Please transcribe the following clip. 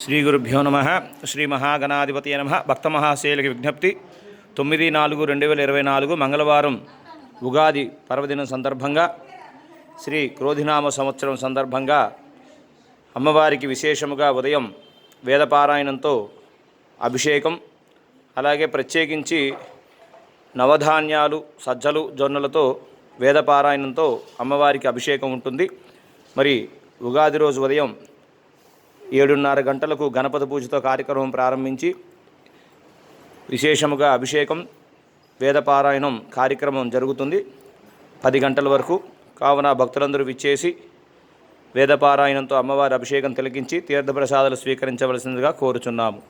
శ్రీ గురుభ్యో నమ. శ్రీ మహాగణాధిపతి నమ. భక్త మహాశైలకి విజ్ఞప్తి. 9/4/2024 మంగళవారం ఉగాది పర్వదినం సందర్భంగా శ్రీ క్రోధినామ సంవత్సరం సందర్భంగా అమ్మవారికి విశేషముగా ఉదయం వేదపారాయణంతో అభిషేకం, అలాగే ప్రత్యేకించి నవధాన్యాలు, సజ్జలు, జొన్నలతో వేదపారాయణంతో అమ్మవారికి అభిషేకం ఉంటుంది. మరి ఉగాది రోజు ఉదయం 7:30 గంటలకు గణపతి పూజతో కార్యక్రమం ప్రారంభించి విశేషముగా అభిషేకం, వేదపారాయణం కార్యక్రమం జరుగుతుంది 10 గంటల వరకు. కావున భక్తులందరూ విచ్చేసి వేదపారాయణంతో అమ్మవారి అభిషేకం తిలకించి తీర్థప్రసాదాలు స్వీకరించవలసిందిగా కోరుచున్నాము.